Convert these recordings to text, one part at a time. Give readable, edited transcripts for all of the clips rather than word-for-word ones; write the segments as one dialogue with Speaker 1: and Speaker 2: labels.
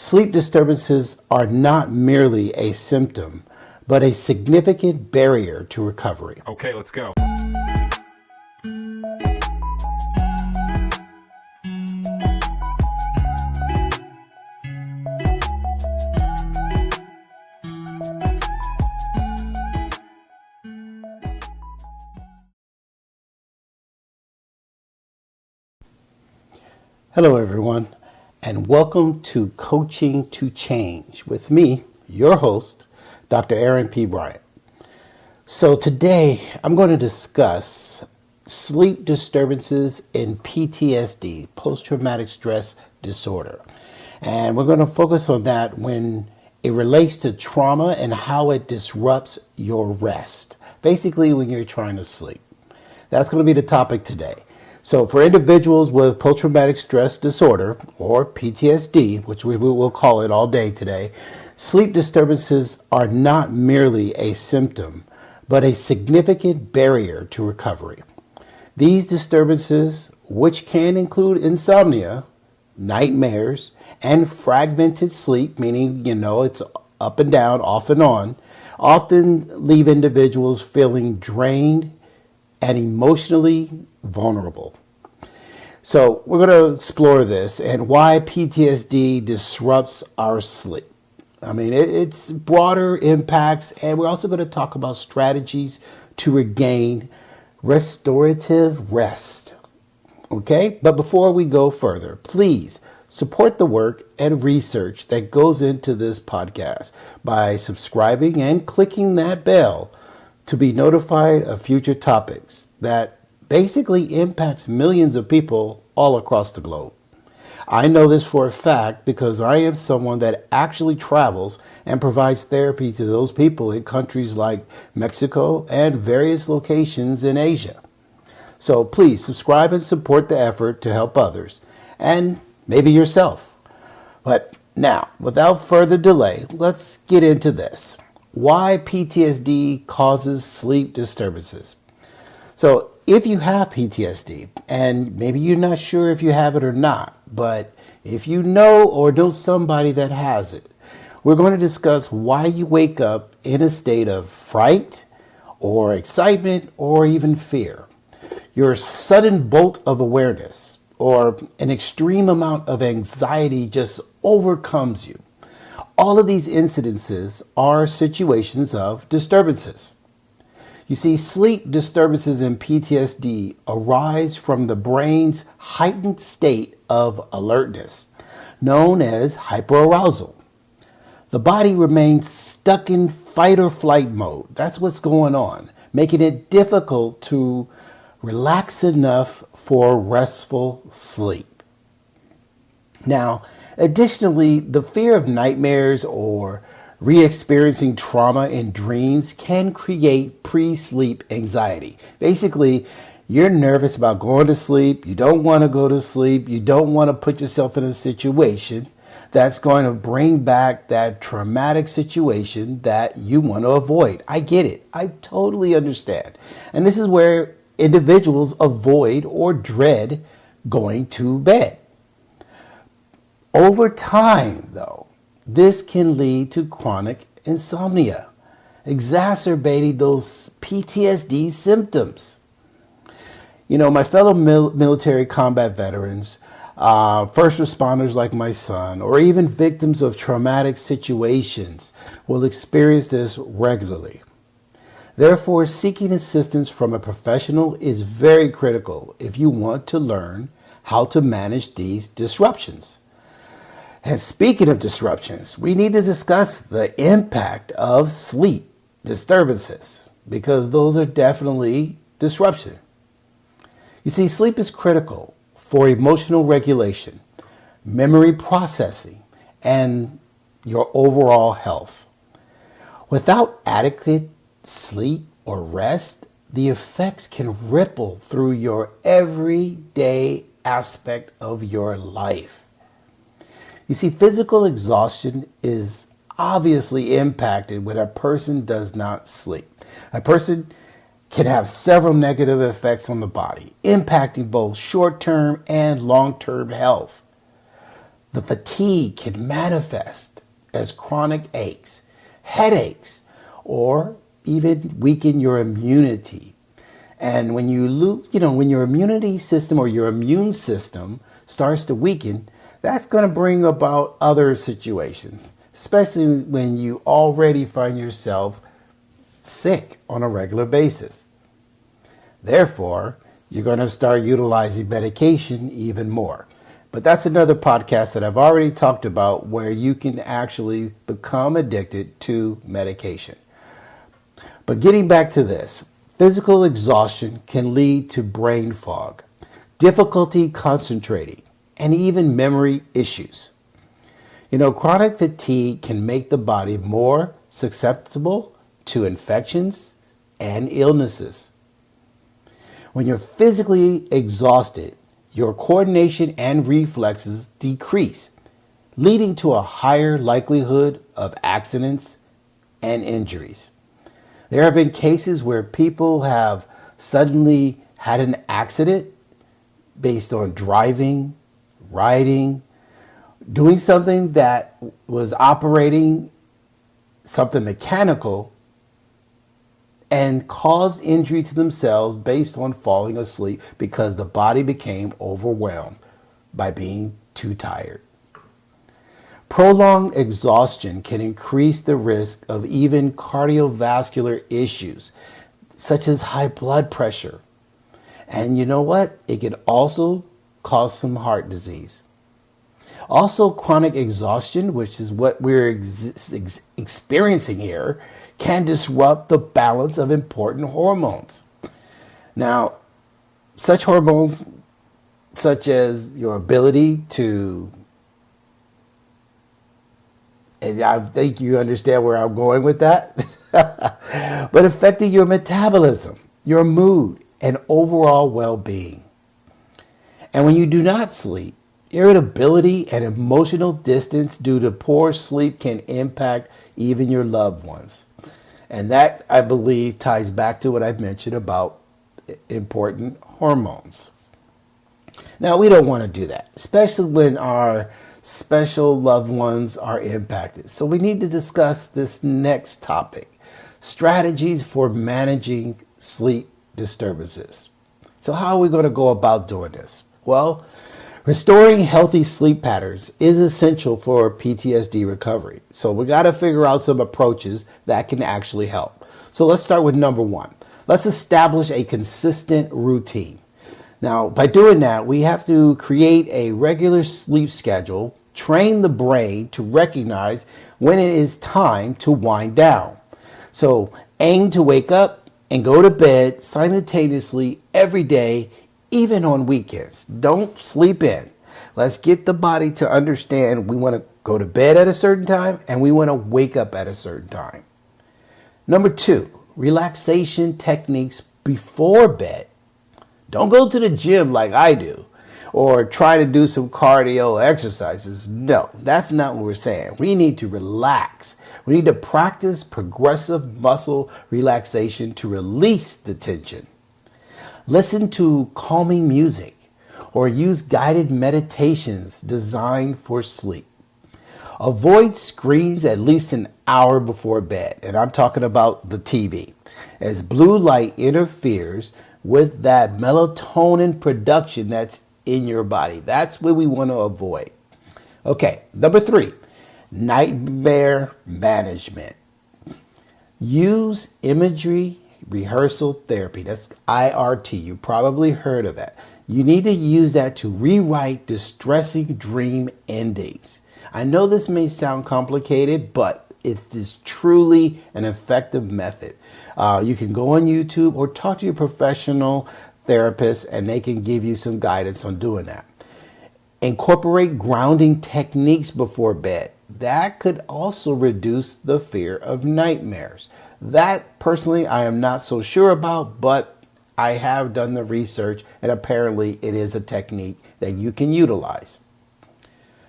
Speaker 1: Sleep disturbances are not merely a symptom, but a significant barrier to recovery.
Speaker 2: Okay, let's go.
Speaker 1: Hello, everyone, and welcome to Coaching to Change with me, your host, Dr. Aaron P. Bryant. So today I'm going to discuss sleep disturbances in PTSD, post-traumatic stress disorder. And we're going to focus on that when it relates to trauma and how it disrupts your rest, basically when you're trying to sleep. That's going to be the topic today. So for individuals with post-traumatic stress disorder, or PTSD, which we will call it all day today, sleep disturbances are not merely a symptom, but a significant barrier to recovery. These disturbances, which can include insomnia, nightmares, and fragmented sleep, meaning, it's up and down, off and on, often leave individuals feeling drained and emotionally vulnerable. So we're going to explore this and why PTSD disrupts our sleep. It's broader impacts, and we're also going to talk about strategies to regain restorative rest. Okay, but before we go further, please support the work and research that goes into this podcast by subscribing and clicking that bell to be notified of future topics that basically impacts millions of people all across the globe. I know this for a fact because I am someone that actually travels and provides therapy to those people in countries like Mexico and various locations in Asia. So please subscribe and support the effort to help others and maybe yourself. But now, without further delay, let's get into this. Why PTSD causes sleep disturbances. So if you have PTSD, and maybe you're not sure if you have it or not, but if you know or know somebody that has it, we're going to discuss why you wake up in a state of fright or excitement or even fear. Your sudden bolt of awareness or an extreme amount of anxiety just overcomes you. All of these incidences are situations of disturbances. You see, sleep disturbances in PTSD arise from the brain's heightened state of alertness, known as hyperarousal. The body remains stuck in fight or flight mode. That's what's going on, making it difficult to relax enough for restful sleep. Now, additionally, the fear of nightmares or re-experiencing trauma in dreams can create pre-sleep anxiety. Basically, you're nervous about going to sleep. You don't want to go to sleep. You don't want to put yourself in a situation that's going to bring back that traumatic situation that you want to avoid. I get it. I totally understand. And this is where individuals avoid or dread going to bed. Over time, though, this can lead to chronic insomnia, exacerbating those PTSD symptoms. My fellow military combat veterans, first responders like my son, or even victims of traumatic situations will experience this regularly. Therefore, seeking assistance from a professional is very critical if you want to learn how to manage these disruptions. And speaking of disruptions, we need to discuss the impact of sleep disturbances because those are definitely disruption. You see, sleep is critical for emotional regulation, memory processing, and your overall health. Without adequate sleep or rest, the effects can ripple through your everyday aspect of your life. You see, physical exhaustion is obviously impacted when a person does not sleep. A person can have several negative effects on the body, impacting both short-term and long-term health. The fatigue can manifest as chronic aches, headaches, or even weaken your immunity. And when when your immunity system or your immune system starts to weaken, that's going to bring about other situations, especially when you already find yourself sick on a regular basis. Therefore, you're going to start utilizing medication even more. But that's another podcast that I've already talked about where you can actually become addicted to medication. But getting back to this, physical exhaustion can lead to brain fog, difficulty concentrating, and even memory issues. Chronic fatigue can make the body more susceptible to infections and illnesses. When you're physically exhausted, your coordination and reflexes decrease, leading to a higher likelihood of accidents and injuries. There have been cases where people have suddenly had an accident based on driving, riding, doing something that was operating something mechanical and caused injury to themselves based on falling asleep because the body became overwhelmed by being too tired. Prolonged exhaustion can increase the risk of even cardiovascular issues, such as high blood pressure. And you know what? It can also cause some heart disease. Also, chronic exhaustion, which is what we're experiencing here, can disrupt the balance of important hormones. Now, such hormones such as your ability to, and I think you understand where I'm going with that, but affecting your metabolism, your mood, and overall well-being. And when you do not sleep, irritability and emotional distance due to poor sleep can impact even your loved ones. And that, I believe, ties back to what I've mentioned about important hormones. Now, we don't want to do that, especially when our special loved ones are impacted. So we need to discuss this next topic, strategies for managing sleep disturbances. So how are we going to go about doing this? Well, restoring healthy sleep patterns is essential for PTSD recovery. So we got to figure out some approaches that can actually help. So let's start with number one. Let's establish a consistent routine. Now, by doing that, we have to create a regular sleep schedule, train the brain to recognize when it is time to wind down. So aim to wake up and go to bed simultaneously every day, even on weekends. Don't sleep in. Let's get the body to understand we want to go to bed at a certain time and we want to wake up at a certain time. Number two, relaxation techniques before bed. Don't go to the gym like I do or try to do some cardio exercises. No, that's not what we're saying. We need to relax. We need to practice progressive muscle relaxation to release the tension. Listen to calming music or use guided meditations designed for sleep. Avoid screens at least an hour before bed, and I'm talking about the TV, as blue light interferes with that melatonin production that's in your body. That's what we want to avoid. Okay, number three, nightmare management. Use imagery rehearsal therapy. That's IRT. You probably heard of that. You need to use that to rewrite distressing dream endings. I know this may sound complicated, but it is truly an effective method. You can go on YouTube or talk to your professional therapist and they can give you some guidance on doing that. Incorporate grounding techniques before bed. That could also reduce the fear of nightmares. That personally I am not so sure about, but I have done the research and apparently it is a technique that you can utilize.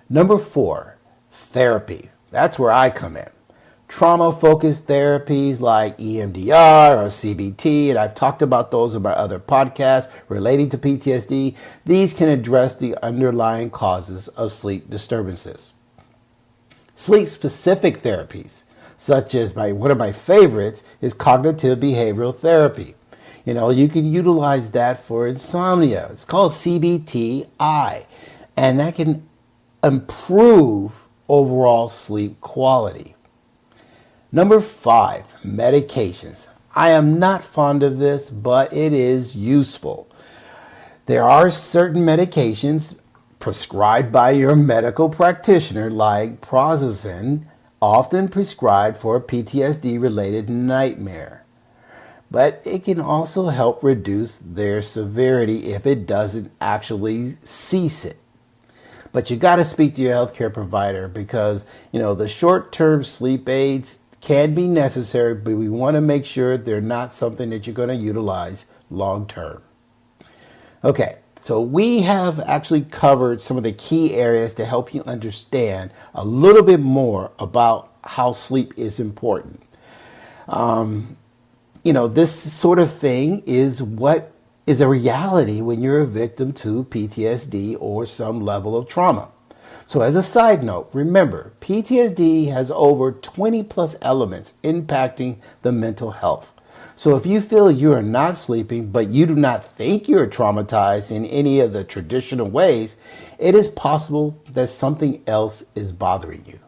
Speaker 1: Number four, therapy. That's where I come in. trauma-focused therapies like EMDR or CBT, and I've talked about those in my other podcasts relating to PTSD. These can address the underlying causes of sleep disturbances. Sleep-specific therapies, such as one of my favorites, is cognitive behavioral therapy. You can utilize that for insomnia. It's called CBTI, and that can improve overall sleep quality. Number 5, medications. I am not fond of this, but it is useful. There are certain medications prescribed by your medical practitioner, like prazosin, often prescribed for PTSD-related nightmare. But it can also help reduce their severity if it doesn't actually cease it. But you got to speak to your healthcare provider because, the short-term sleep aids can be necessary, but we want to make sure they're not something that you're going to utilize long-term. Okay, so we have actually covered some of the key areas to help you understand a little bit more about how sleep is important. This sort of thing is what is a reality when you're a victim to PTSD or some level of trauma. So as a side note, remember, PTSD has over 20 plus elements impacting the mental health. So if you feel you are not sleeping, but you do not think you're traumatized in any of the traditional ways, it is possible that something else is bothering you.